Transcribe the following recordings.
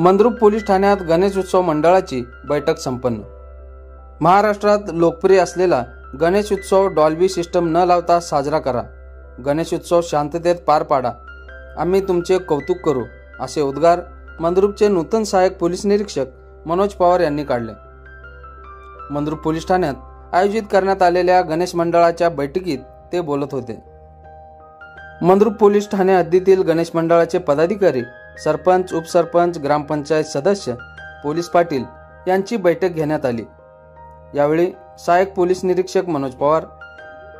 Mandrup police ठाण्यात गणेश उत्सव मंडळाची बैठक संपन्न। महाराष्ट्रात लोकप्रिय असलेला गणेश उत्सव डॉल्बी सिस्टम न लावता साजरा करा, गणेश उत्सव शांततेत पार पाडा, आम्ही तुमचे कौतुक करू, असे उद्गार मंद्रुपचे नूतन सहाय्यक पोलीस निरीक्षक मनोज पवार यांनी काढले। मंद्रुप पोलीस ठाण्यात आयोजित करण्यात आलेल्या गणेश मंडळाच्या बैठकीत ते बोलत होते। मंद्रुप पोलीस ठाणे हद्दीतील गणेश मंडळाचे पदाधिकारी, सरपंच, उपसरपंच, ग्रामपंचायत सदस्य, पोलीस पाटील यांची बैठक घेण्यात आली। यावेळी सहाय्यक पोलीस निरीक्षक मनोज पवार,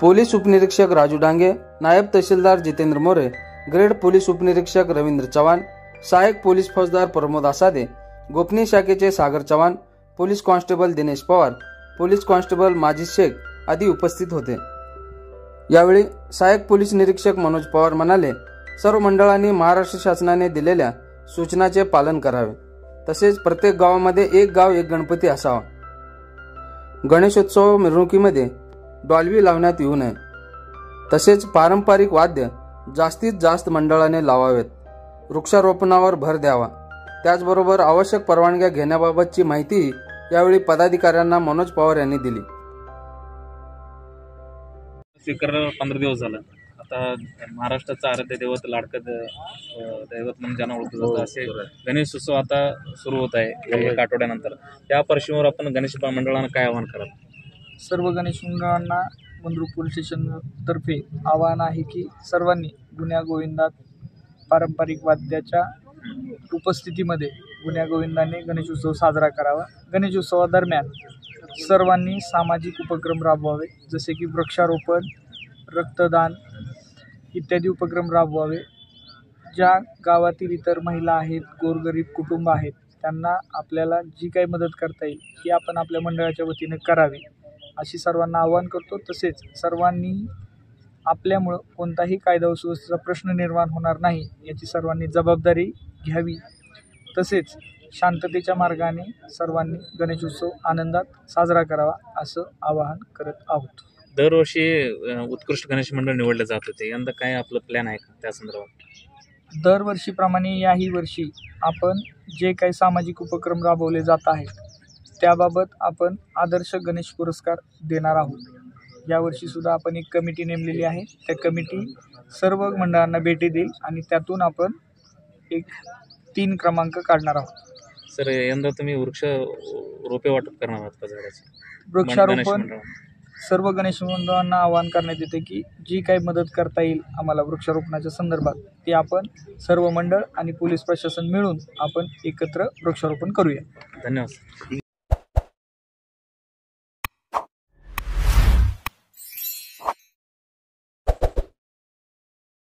पोलीस उपनिरीक्षक राजू डांगे, नायब तहसीलदार जितेंद्र मोरे, ग्रेड पोलीस उपनिरीक्षक रवींद्र चव्हाण, सहाय्यक पोलीस फौजदार प्रमोद आसादे, गोपनीय शाखेचे Sagar Chavan, police constable Dinesh Pawar, police constable Majid Shaikh आदी उपस्थित होते। यावेळी सहाय्यक पोलीस निरीक्षक मनोज पवार म्हणाले, सर्व मंडळांनी महाराष्ट्र शासनाने दिलेल्या सूचनाचे पालन करावे, तसेच प्रत्येक गावामध्ये एक गाव एक गणपती असावा। गणेशोत्सव मिरवणुकीमध्ये डॉल्बी लावण्यात येऊ नये, तसेच पारंपरिक वाद्य जास्तीत जास्त मंडळाने लावावेत, वृक्षारोपणावर भर द्यावा। त्याचबरोबर आवश्यक परवानग्या घेण्याबाबतची माहिती यावेळी पदाधिकाऱ्यांना मनोज पवार यांनी दिली। स्वीकार 15 दिवस झाला। आता महाराष्ट्राचं आराध्य दैवत, लाडकं दैवत म्हणून ज्यांना ओळखलं जातं असे गणेश उत्सव आता सुरू होत आहे एक आठवड्यानंतर। त्या पार्श्वभूमीवर आपण गणेश मंडळांना काय आवाहन कराल? सर्व गणेश मंडळांना मंद्रुप पोलीस स्टेशन तर्फे आवाहन आहे की सर्वांनी गुण्या गोविंदात पारंपरिक वाद्याच्या उपस्थितीमध्ये गुण्या गोविंदाने गणेशोत्सव साजरा करावा। गणेशोत्सवादरम्यान सर्वांनी सामाजिक उपक्रम राबवावे, जसे की वृक्षारोपण, रक्तदान इत्यादी उपक्रम राबवावे। ज्या गावातील इतर महिला आहेत, गोरगरीब कुटुंब आहेत, त्यांना आपल्याला जी काही मदत करता येईल ती आपण आपल्या मंडळाच्या वतीने करावी, अशी सर्वांना आवाहन करतो। तसेच सर्वांनी आपल्यामुळं कोणताही कायदा व सुव्यवस्थेचा प्रश्न निर्माण होणार नाही याची सर्वांनी जबाबदारी घ्यावी। तसेच शांततेच्या मार्गाने सर्वांनी गणेशोत्सव आनंदात साजरा करावा, असं आवाहन करत आहोत। दरवर्षी उत्कृष्ट गणेश मंडळ निवडले जात होते, यंदा काय आपलं प्लॅन आहे का त्या संदर्भात? दरवर्षीप्रमाणे याही वर्षी आपण जे काही सामाजिक उपक्रम राबवले जात आहेत त्याबाबत आपण आदर्श गणेश पुरस्कार देणार आहोत। यावर्षी सुद्धा आपण एक कमिटी नेमलेली आहे, त्या कमिटी सर्व मंडळांना भेटी देईल आणि त्यातून आपण एक 3 क्रमांक काढणार आहोत। सर, यंदा तुम्ही वृक्ष रोपे वाटप करणार आहात का झाडाचे? वृक्षारोपण सर्व गणेश मंडळांना आवाहन करण्यात येते की जी काही मदत करता येईल आम्हाला वृक्षारोपणाच्या संदर्भात ती आपण सर्व मंडळ आणि पोलीस प्रशासन मिळून आपण एकत्र वृक्षारोपण करूया। धन्यवाद।